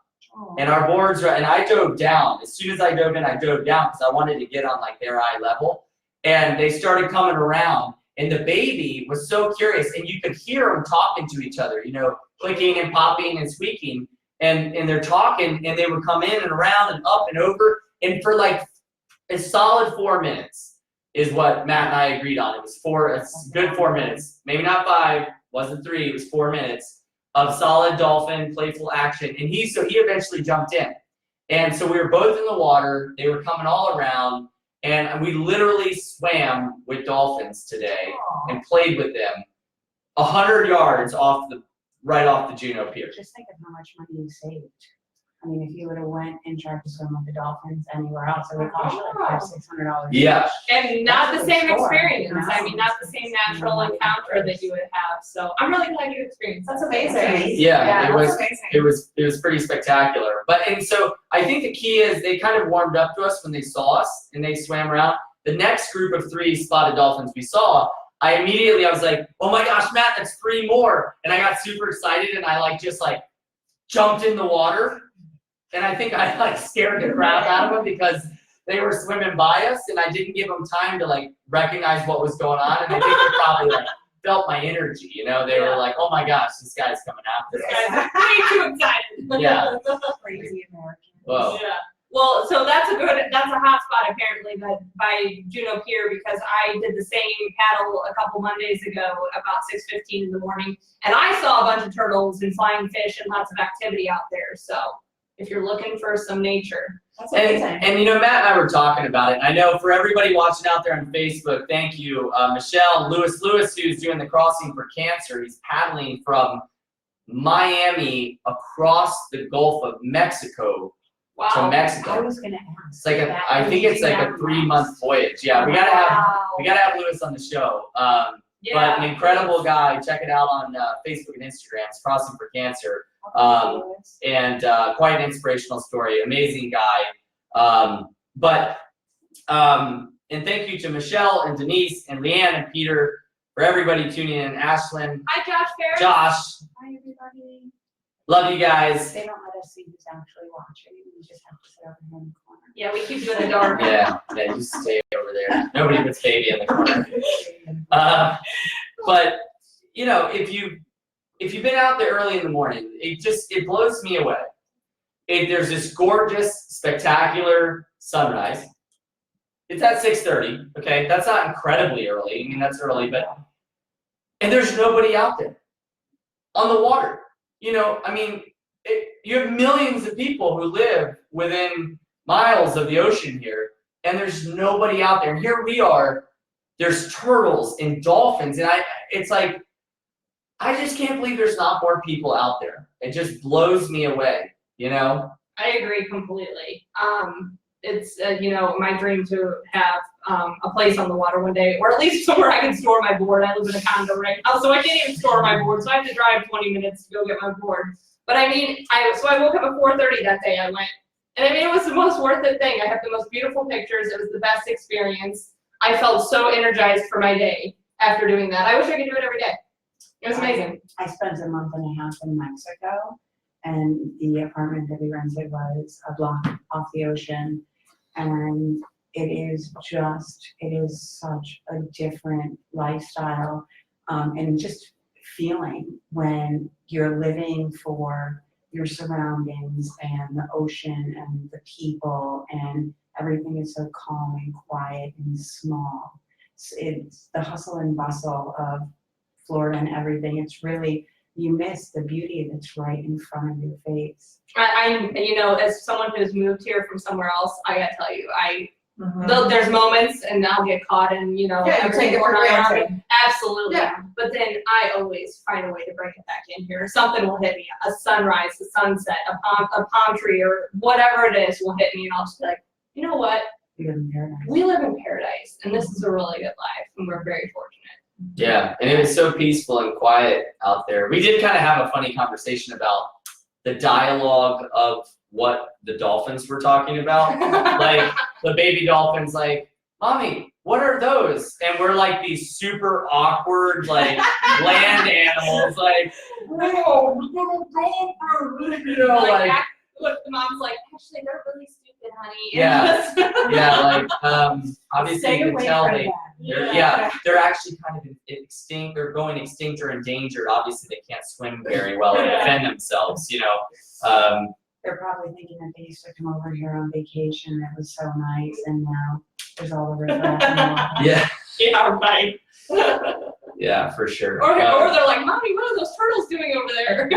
And our boards, and I dove down. As soon as I dove in, I dove down because I wanted to get on like their eye level. And they started coming around, and the baby was so curious, and you could hear them talking to each other, you know, clicking and popping and squeaking, and they're talking, and they would come in and around and up and over, and for like a solid 4 minutes is what Matt and I agreed on. It was a good 4 minutes, maybe not 5, wasn't 3, it was 4 minutes of solid dolphin, playful action. And he eventually jumped in. And so we were both in the water, they were coming all around, and we literally swam with dolphins today and played with them 100 yards right off the Juneau Pier. Just think of how much money you saved. I mean, if you would have went and tried to swim with the dolphins anywhere else, it would cost you like $500-$600. Yeah. And not the That's a same good score. experience. I mean, not the same natural encounter that you would have. So I'm really glad you experienced that. That's amazing. Yeah, it was amazing. it was pretty spectacular. And so I think the key is they kind of warmed up to us when they saw us and they swam around. The next group of 3 spotted dolphins we saw, I was like, oh my gosh, Matt, that's 3 more. And I got super excited, and I just jumped in the water. And I think I scared the crap out of them because they were swimming by us, and I didn't give them time to recognize what was going on. And I think they probably felt my energy, you know? They were like, oh my gosh, this guy's coming after This us. guy's way too excited. Yeah. Crazy American. Whoa. Yeah. Well, so that's a hot spot apparently by Juneau Pier, because I did the same paddle a couple Mondays ago about 6:15 in the morning, and I saw a bunch of turtles and flying fish and lots of activity out there. So if you're looking for some nature. That's amazing. And you know, Matt and I were talking about it. I know for everybody watching out there on Facebook, thank you, Michelle, Lewis, who's doing the Crossing for Cancer. He's paddling from Miami across the Gulf of Mexico to Mexico. I was gonna ask. I think it's like a 3-month voyage. Yeah, we gotta have Lewis on the show. But an incredible guy. Check it out on Facebook and Instagram. It's Crossing for Cancer. And quite an inspirational story. Amazing guy. And thank you to Michelle and Denise and Leanne and Peter for everybody tuning in. Ashlyn, Hi, Josh Ferris. Josh, Hi, everybody. love you guys. They don't let us see who's actually watching. We just have to sit over here in the corner. Yeah, we keep you in the dark. Yeah, you stay over there. Nobody puts baby in the corner. But you know, if you've been out there early in the morning, it blows me away. There's this gorgeous, spectacular sunrise. It's at 6:30. Okay, that's not incredibly early. I mean, that's early, and there's nobody out there on the water. You know, I mean, you have millions of people who live within miles of the ocean here, and there's nobody out there. And here we are. There's turtles and dolphins, and it's like, I just can't believe there's not more people out there. It just blows me away, you know? I agree completely. it's my dream to have a place on the water one day, or at least somewhere I can store my board. I live in a condo right now, so I can't even store my board, so I have to drive 20 minutes to go get my board. But I mean, I woke up at 4:30 that day. I went, and I mean, it was the most worth it thing. I have the most beautiful pictures. It was the best experience. I felt so energized for my day after doing that. I wish I could do it every day. It was amazing. I spent a month and a half in Mexico, and the apartment that we rented was a block off the ocean. And it is such a different lifestyle, and just feeling when you're living for your surroundings and the ocean and the people, and everything is so calm and quiet and small. It's the hustle and bustle of Florida and everything. It's really, you miss the beauty that's right in front of your face. As someone who's moved here from somewhere else, I gotta tell you, there's moments, and I'll get caught in, take it for granted. Absolutely. Yeah. But then I always find a way to bring it back in here. Something will hit me, a sunrise, a sunset, a palm tree, or whatever it is will hit me, and I'll just be like, you know what? We live in paradise. We live in paradise, and this is a really good life, and we're very fortunate. Yeah, and it was so peaceful and quiet out there. We did kind of have a funny conversation about the dialogue of what the dolphins were talking about. Like, the baby dolphin's like, Mommy, what are those? And we're like these super awkward, like, land animals, like, whoa, little dolphin, Look, the mom's like, actually, they're really stupid, honey. Yeah. Yeah, like, obviously Stay you can away tell from they're actually kind of extinct, they're going extinct or endangered. Obviously they can't swim very well and defend themselves, They're probably thinking that they used to come over here on vacation. That was so nice, and now there's all the riffraff and all that. Yeah, Yeah, right. yeah, for sure. Or they're like, Mommy, what are those turtles doing over there?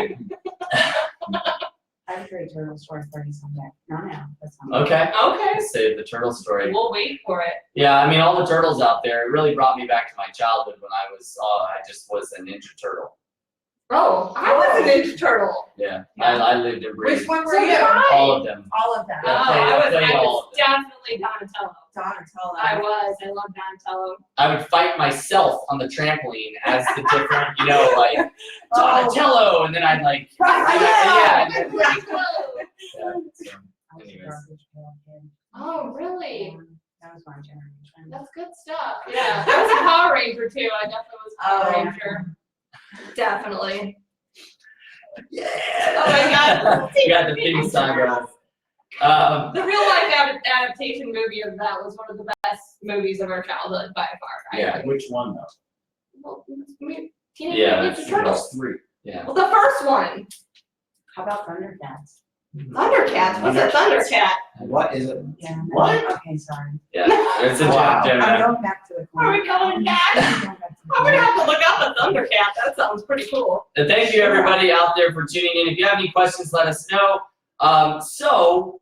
I have a great turtle story for you someday. Not now, but someday. Okay, Okay. save the turtle story. We'll wait for it. Yeah, I mean, all the turtles out there, it really brought me back to my childhood when I just was a Ninja Turtle. Oh, I was a Ninja Turtle. Yeah, I lived and breathed Which one were So you? did I. all of them. All of them. Oh, Yeah, I played all was of them. definitely Donatello. Donatello. I love Donatello. I would fight myself on the trampoline as the different, like, Donatello, and then I'd like, yeah. Donatello. Yeah, so, I was a anyways. garbage pail kid. Oh, really? That was my generation. That's good stuff. Yeah, I was a Power Ranger too. I definitely was a Power Oh. Ranger. Definitely. Yeah. Oh my God. You got the theme song going. The real life adaptation movie of that was one of the best movies of our childhood by far. I Yeah. think. Which one though? Well, Teenage Yeah, Mutant Ninja Turtles. There's 3. Yeah. Well, the first one. How about Thundercats? Thundercats. What's a Thundercat? What is it? Yeah. What? Okay, sorry. Yeah. It's a Wow. gem. I'm going back to the Are we going back? I'm gonna have to look up a Thundercat. That sounds pretty cool. And thank you everybody out there for tuning in. If you have any questions, let us know. So,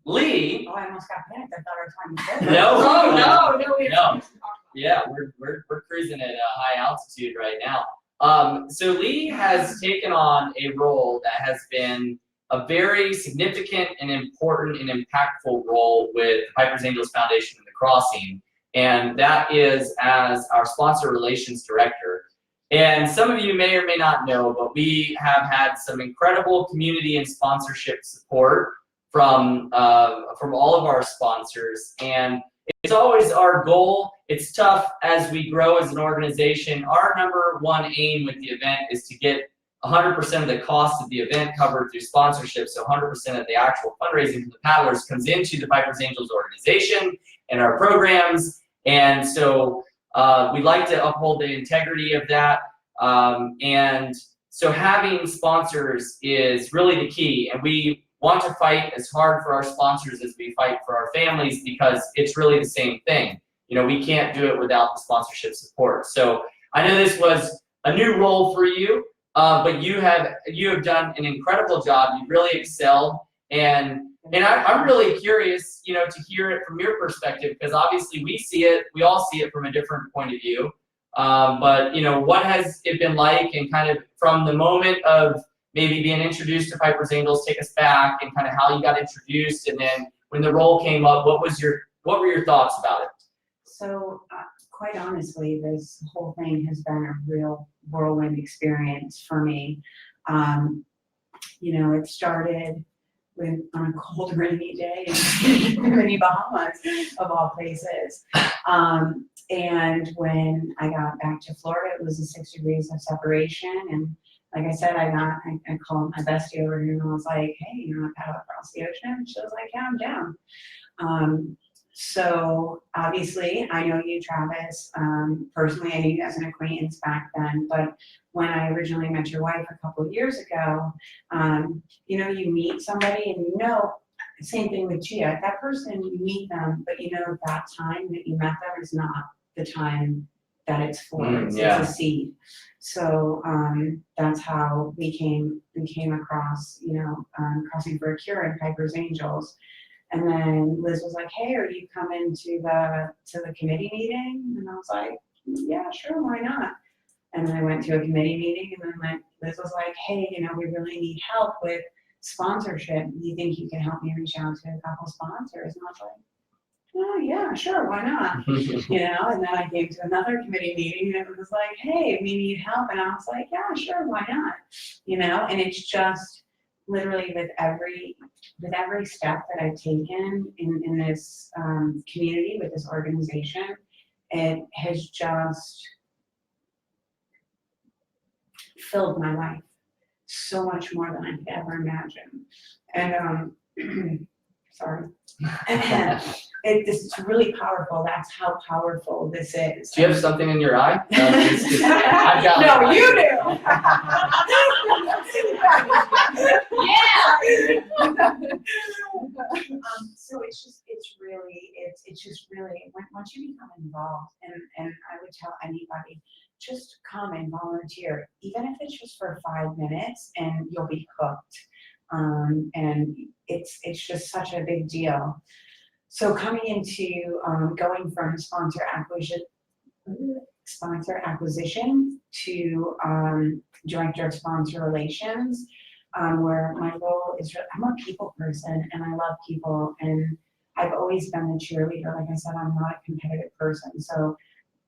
Leigh, Oh, I almost got panicked. I thought I was talking to No. Oh no, we have No. something to talk yeah, we're cruising at a high altitude right now. So Leigh has taken on a role that has been a very significant and important and impactful role with the Piper's Angels Foundation and the Crossing, and that is as our sponsor relations director. And some of you may or may not know, but we have had some incredible community and sponsorship support from all of our sponsors, and it's always our goal. It's tough as we grow as an organization. Our number one aim with the event is to get 100% of the cost of the event covered through sponsorship, so 100% of the actual fundraising for the paddlers comes into the Piper's Angels organization and our programs, and so we like to uphold the integrity of that, and so having sponsors is really the key, and we want to fight as hard for our sponsors as we fight for our families, because it's really the same thing. We can't do it without the sponsorship support. So I know this was a new role for you, but you have done an incredible job. You've really excelled, and I'm really curious, to hear it from your perspective, because obviously we all see it from a different point of view. But what has it been like, and kind of from the moment of maybe being introduced to Piper's Angels, take us back, and kind of how you got introduced, and then when the role came up, what were your thoughts about it? So, quite honestly, this whole thing has been a real whirlwind experience for me. It started on a cold, rainy day in mini Bahamas, of all places. And when I got back to Florida, it was 6 degrees of separation. And like I said, I called my bestie over here and I was like, hey, you want to paddle across the ocean? And she was like, yeah, I'm down. So obviously, I know you, Travis. Personally, I knew you as an acquaintance back then, but when I originally met your wife a couple of years ago, you meet somebody and same thing with Gia. That person, you meet them, but that time that you met them is not the time that it's for. It's a seed. So that's how we came across, Crossing for a Cure and Piper's Angels. And then Liz was like, hey, are you coming to the committee meeting? And I was like, yeah, sure, why not? And then I went to a committee meeting, and then Liz was like, hey, we really need help with sponsorship. Do you think you can help me reach out to a couple sponsors? And I was like, oh, yeah, sure, why not? And then I came to another committee meeting, and it was like, hey, we need help. And I was like, yeah, sure, why not? And it's just literally with every step that I've taken in this community, with this organization, it has just filled my life so much more than I could ever imagine. And sorry. This is really powerful. That's how powerful this is. Do you have something in your eye? I've got No, you do. Yeah. So it's just really once you become involved, and I would tell anybody, just come and volunteer, even if it's just for 5 minutes, and you'll be hooked. And it's just such a big deal. So coming into going from sponsor acquisition to director of sponsor relations, where my role is, I'm a people person and I love people, and I've always been the cheerleader. Like I said, I'm not a competitive person, so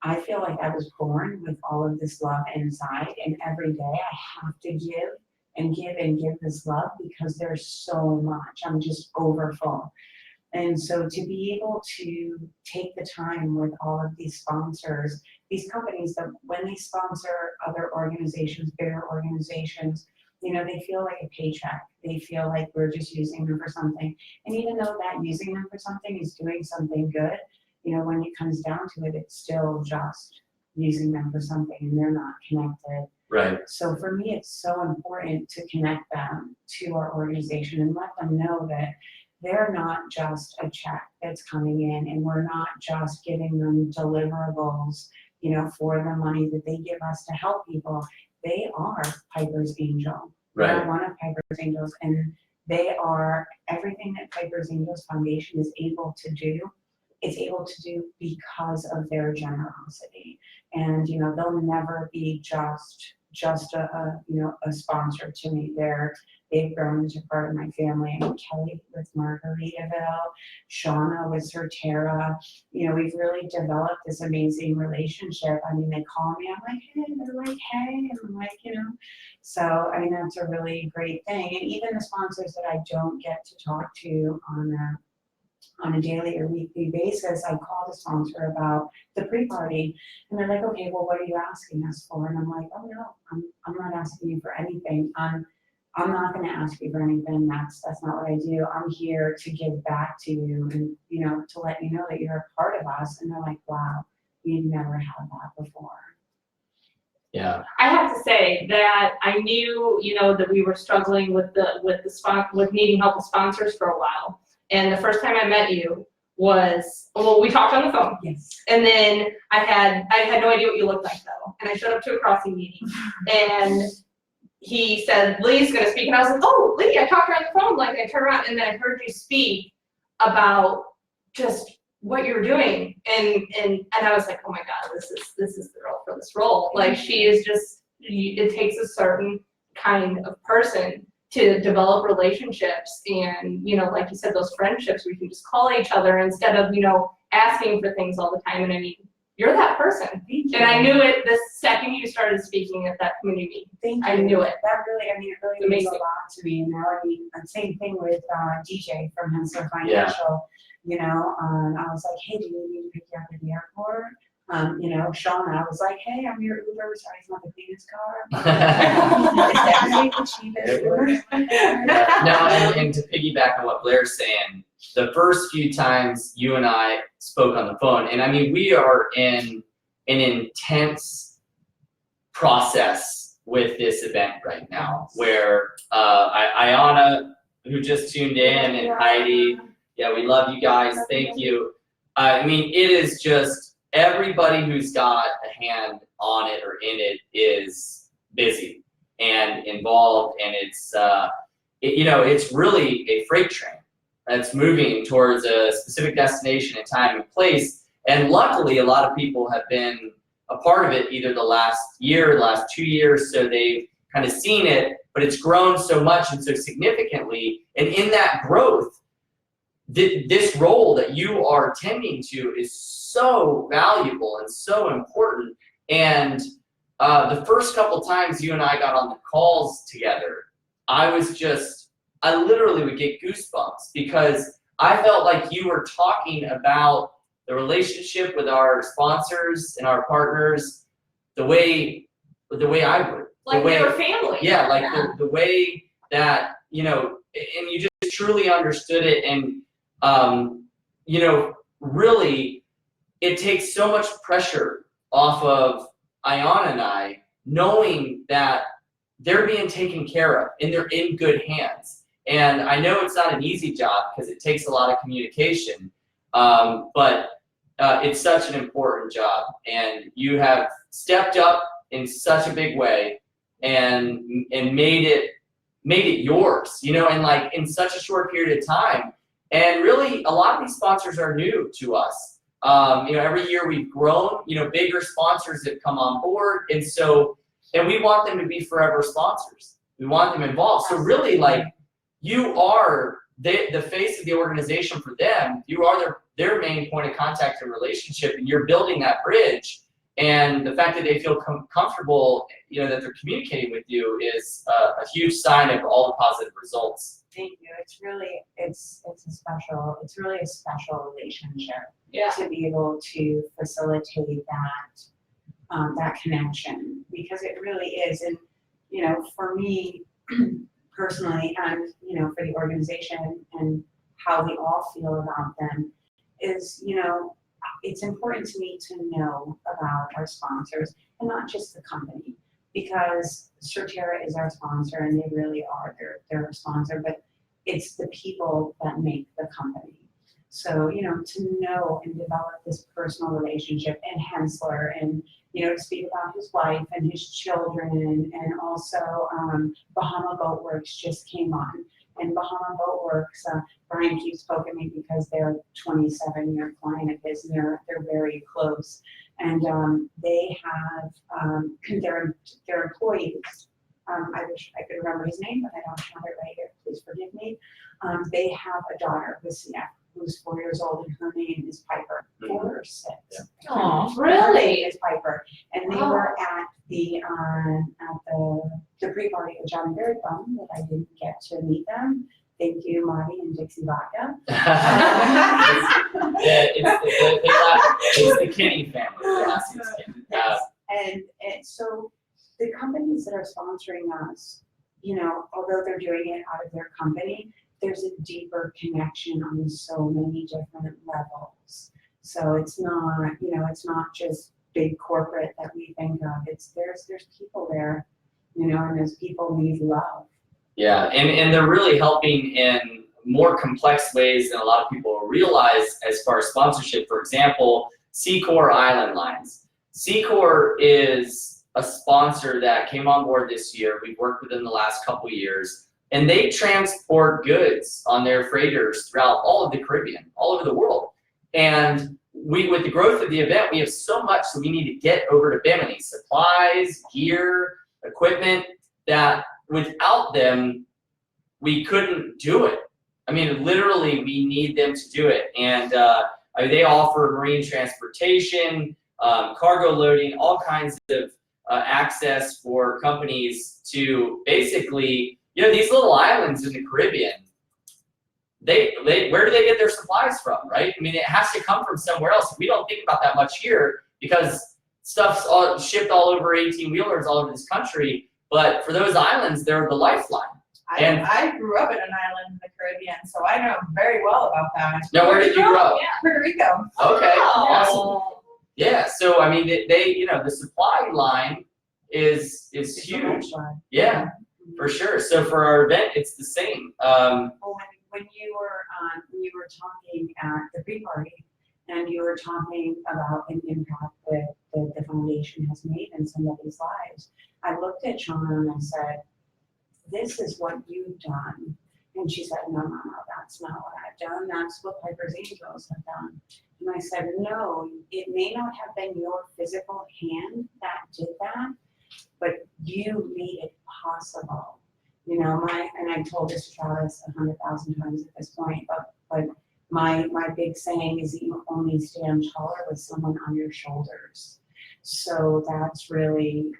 I feel like I was born with all of this love inside, and every day I have to give and give and give this love because there's so much. I'm just overfull. And so to be able to take the time with all of these sponsors, these companies that when they sponsor other organizations, bigger organizations, they feel like a paycheck. They feel like we're just using them for something. And even though that using them for something is doing something good, when it comes down to it, it's still just using them for something and they're not connected. Right. So for me, it's so important to connect them to our organization and let them know that they're not just a check that's coming in, and we're not just giving them deliverables, for the money that they give us to help people. They are Piper's Angel. Right. They're one of Piper's Angels, and they are everything that Piper's Angels Foundation is able to do. It's able to do because of their generosity, and they'll never be just a sponsor to me. They've grown into part of my family. And Kelly with Margaritaville, Shauna with Certerra. We've really developed this amazing relationship. I mean, they call me, I'm like, hey, they're like, hey, and I'm like, So, I mean, that's a really great thing. And even the sponsors that I don't get to talk to on a daily or weekly basis, I call the sponsor about the pre-party, and they're like, okay, well, what are you asking us for? And I'm like, oh no, I'm not asking you for anything. I'm not going to ask you for anything. That's not what I do. I'm here to give back to you, and to let you know that you're a part of us. And they're like, wow, we've never had that before. Yeah. I have to say that I knew, that we were struggling with needing help with sponsors for a while. And the first time I met you was, we talked on the phone. Yes. And then I had no idea what you looked like though. And I showed up to a crossing meeting, and he said, Leigh's gonna speak. And I was like, oh, Leigh, I talked to her on the phone. Like, I turned around and then I heard you speak about just what you were doing. And I was like, oh my God, this is the role for this role. Like, she is just, it takes a certain kind of person to develop relationships and, you know, like you said, those friendships, we can just call each other instead of, you know, asking for things all the time. And I mean, you're that person. And I knew it the second you started speaking at that community meeting. Thank you. I knew it. That really, I mean, it really means a Amazing. lot to me. And now, I mean, same thing with DJ from Hensler Financial. You know, I was like, hey, do you need me to pick you up at the airport? You know, Shauna, I was like, hey, I'm your Uber. Sorry, it's not the cleanest car. It's definitely the cheapest Uber. No, and to piggyback on what Blair's saying, the first few times you and I spoke on the phone, and I mean, we are in an intense process with this event right now, where Ayana, who just tuned in, and Heidi, yeah, we love you guys, thank you. I mean, it is just, everybody who's got a hand on it or in it is busy and involved, and it's, you know, it's really a freight train that's moving towards a specific destination and time and place. And luckily, a lot of people have been a part of it either the last year, the last 2 years, so they've kind of seen it, but it's grown so much and so significantly. And in that growth, this role that you are tending to is so valuable and so important. And the first couple times you and I got on the calls together, I literally would get goosebumps because I felt like you were talking about the relationship with our sponsors and our partners the way I would. Like we were family. Yeah, like the way that, you know, and you just truly understood it. And, you know, really, it takes so much pressure off of Ayana and I, knowing that they're being taken care of and they're in good hands. And I know it's not an easy job because it takes a lot of communication, but it's such an important job. And you have stepped up in such a big way and made it yours, you know, and like in such a short period of time. And really, a lot of these sponsors are new to us. You know, every year we've grown, you know, bigger sponsors have come on board. And so, and we want them to be forever sponsors. We want them involved. So really, like, you are the face of the organization for them. You are their main point of contact and relationship, and you're building that bridge. And the fact that they feel comfortable, you know, that they're communicating with you is a huge sign of all the positive results. Thank you. It's really, it's really a special relationship. Yeah. To be able to facilitate that connection, because it really is. And, you know, for me personally, and, you know, for the organization and how we all feel about them is, you know, it's important to me to know about our sponsors and not just the company, because Certera is our sponsor and they really are, they're a sponsor, but it's the people that make the company. So, you know, to know and develop this personal relationship, and Hensler, and, you know, to speak about his wife and his children, and also Bahama Boat Works just came on. And Bahama Boat Works, Brian keeps poking me because they're a 27-year client of his, and they're very close. And they have their employees. I wish I could remember his name, but I don't have it right here. Please forgive me. They have a daughter with CF who's 4 years old, and her name is Piper. 4 or 6. Oh, Her really? name is Piper. And they were at the pre-party, which I'm very bummed that I didn't get to meet them. Thank you, Marty and Dixie Vodka. It's the Kinney family. And so the companies that are sponsoring us, you know, although they're doing it out of their company, there's a deeper connection on so many different levels. So it's not, you know, it's not just big corporate that we think of. It's there's people there, you know, and those people need love. Yeah, and they're really helping in more complex ways than a lot of people realize as far as sponsorship. For example, Secor Island Lines. Secor is a sponsor that came on board this year. We've worked with them the last couple of years, and they transport goods on their freighters throughout all of the Caribbean, all over the world. And with the growth of the event, we have so much that we need to get over to Bimini. Supplies, gear, equipment, that without them, we couldn't do it. I mean, literally, we need them to do it. And I mean, they offer marine transportation, cargo loading, all kinds of access for companies to basically, these little islands in the Caribbean, where do they get their supplies from, right? I mean, it has to come from somewhere else. We don't think about that much here because stuff's all shipped all over 18-wheelers all over this country. But for those islands, they're the lifeline. And- I grew up in an island in the Caribbean, so I know very well about that. Now, where did you grow up? Yeah. Puerto Rico. Okay, Wow. awesome. Yeah, so I mean, they the supply line is huge. Yeah, for sure. So for our event, it's the same. Well, when you were talking at the pre-party, and you were talking about an impact that the foundation has made in somebody's lives, I looked at Shauna and I said, "This is what you've done." And she said, "No, that's not what I've done. That's what Piper's Angels have done." And I said, "No, it may not have been your physical hand that did that, but you made it possible." And I told this to Travis 100,000 times at this point, but my big saying is that you only stand taller with someone on your shoulders. So that's really,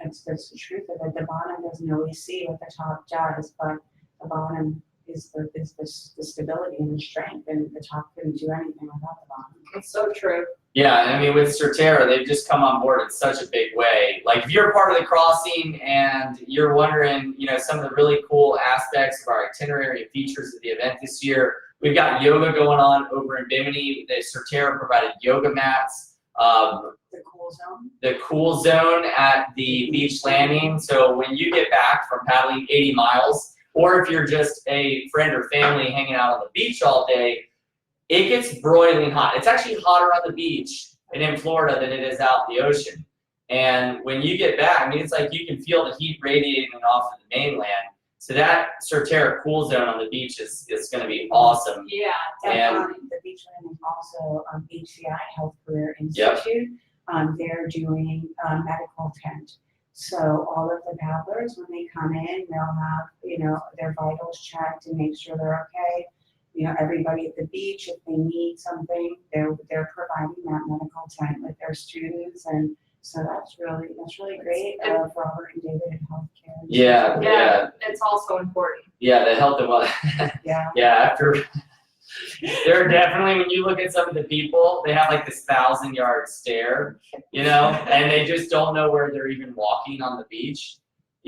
that's the truth of it. The bottom doesn't always see what the top does, but the bottom is the stability and the strength, and the top couldn't do anything without the bottom. It's so true. Yeah, and I mean, with Certera, they've just come on board in such a big way. Like, if you're part of the crossing and you're wondering, some of the really cool aspects of our itinerary and features of the event this year, we've got yoga going on over in Bimini. The Certera provided yoga mats. The cool zone. The cool zone at the beach landing. So when you get back from paddling 80 miles, or if you're just a friend or family hanging out on the beach all day, it gets broiling hot. It's actually hotter on the beach and in Florida than it is out in the ocean. And when you get back, I mean, it's like you can feel the heat radiating off of the mainland. So that Certera cool zone on the beach is going to be awesome. Yeah. And the beach landing also HCI Health Career Institute. They're doing medical tent. So all of the paddlers, when they come in, they'll have their vitals checked to make sure they're okay. Everybody at the beach, if they need something, they're providing that medical tent with their students, and so that's really great for Robert and David at healthcare. Yeah. It's also important. Yeah, the health and well. Yeah. Yeah, they're definitely, when you look at some of the people, they have like this 1,000-yard stare, and they just don't know where they're even walking on the beach.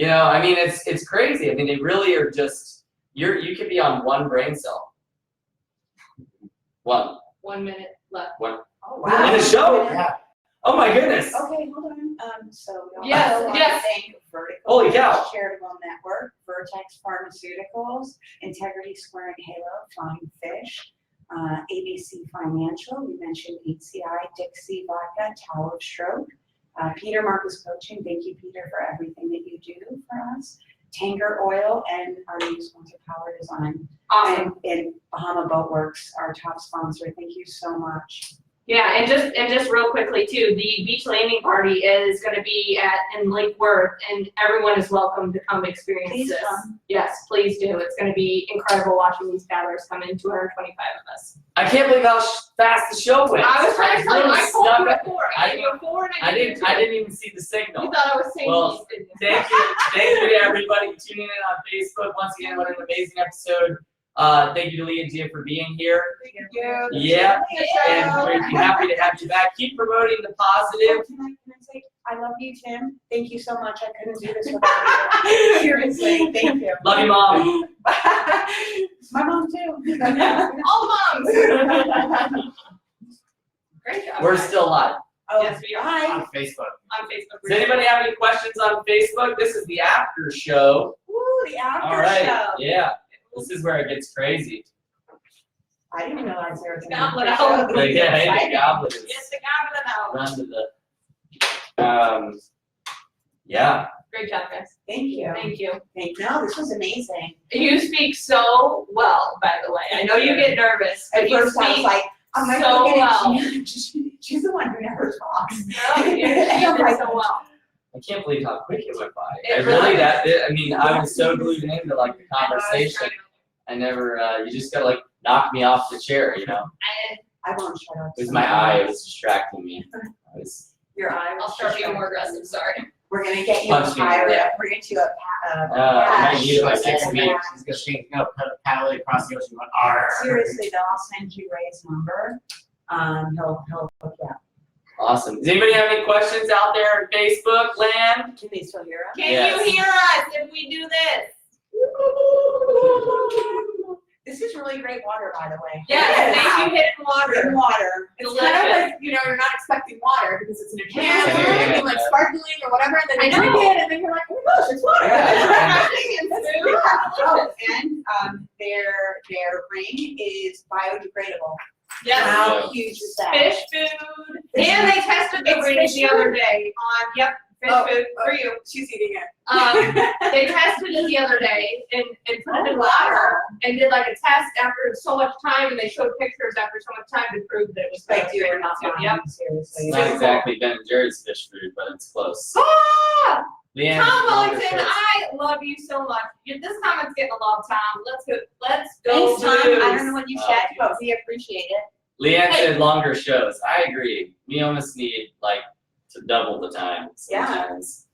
I mean, it's crazy. I mean, they really are just, you could be on one brain cell. 1 minute left. One. Oh, wow. In the show? Yeah. Oh my goodness. Okay, hold on. So we Yes, also want yes. to thank Vertical Holy cow. Charitable Network, Vertex Pharmaceuticals, Integrity Square and Halo, Flying Fish, ABC Financial, we mentioned HCI, Dixie Vodka, Tower of Stroke, Peter Marcus Coaching, thank you, Peter, for everything that you do for us, Tanger Oil, and our new sponsor, Power Design. Awesome. And Bahama Boat Works, our top sponsor. Thank you so much. Yeah, and just real quickly too, the beach landing party is going to be in Lake Worth, and everyone is welcome to come experience Please this. come. Yes, please do. It's going to be incredible watching these paddlers come in, 225 of us. I can't believe how fast the show went. I was trying to tell you, really I told you snuck before. I I gave you before, and I gave you didn't even see the You signal. thought I was saying Well, these things. Thank you to everybody tuning in on Facebook. Once again, what an amazing episode. Thank you to Leigh and Gia for being here. Thank you. Yeah, and we're happy to have you back. Keep promoting the positive. Can I say, I love you, Tim. Thank you so much. I couldn't do this without you. Seriously, thank you. Love you, Mom. My mom too. All moms. Great job. We're guys. still live. Oh, Yes, we are. hi. On Facebook. On Facebook. Does anybody have any questions on Facebook? This is the after show. Woo, the after All right. show. Yeah. This is where it gets crazy. I didn't realize there was an Goblet after out. show. But yeah, hey, Exciting. the goblet Get is the goblet out. run to the. Yeah. Great job, guys. Thank you. Thank you. No, this was amazing. You speak so well, by the way. I know you get nervous, but At you first I was speak like, I'm like, so look at well. it. She's the one who never talks. No, you speak so well. I can't believe how quick it went by. It I really really I mean, I was so glued into like the conversation. I never. You just gotta like knock me off the chair, you know. I won't shut up. It was my eye. It was distracting me. I was. Your eye. I'll start being more aggressive, sorry. We're gonna get you a Punching. pirate, we're gonna get you a I need it by 6 She's feet. gonna change, paddle across the ocean, going, "Arr." Seriously, though, I'll send you Ray's number. He'll hook you up. Awesome. Does anybody have any questions out there on Facebook land? Can they still hear us? Can Yes. you hear us if we do this? This is really great water, by the way. Yes, thank you, hidden Good water. water. It's kind of Delicious. like, you know, you're not expecting water because it's in a can, Yeah. or something like sparkling or whatever, and then you drink it, and then you're like, oh my gosh, it's water. Yeah. Oh, and their ring is biodegradable. Yes. How huge is that? Fish food. And they tested the It's ring fish the other day on, yep, fish Oh, food for you. She's eating it. They tested it the other day and put it in water and did like a test after so much time, and they showed pictures after so much time to prove that it was Like, dude, we're not biodegradable. lying, Yep. seriously. It's not exactly Ben and Jerry's fish food, but it's close. Ah! Leanne, Tom longer Wellington, shorts. I love you so much. This comment's getting a love, Tom. Let's go. Let's go. Thanks, Tom. I Blues. don't know what you Oh, said, geez. but we appreciate it. Leanne Hey. said longer shows. I agree. We almost need like to double the time Yeah. sometimes.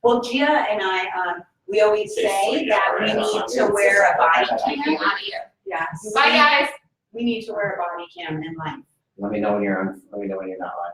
Well, Gia and I, we always say that we need to wear a body cam. Out of here. Yes. Bye, guys. We need to wear a body cam in life. Let me know when you're on, let me know when you're not live.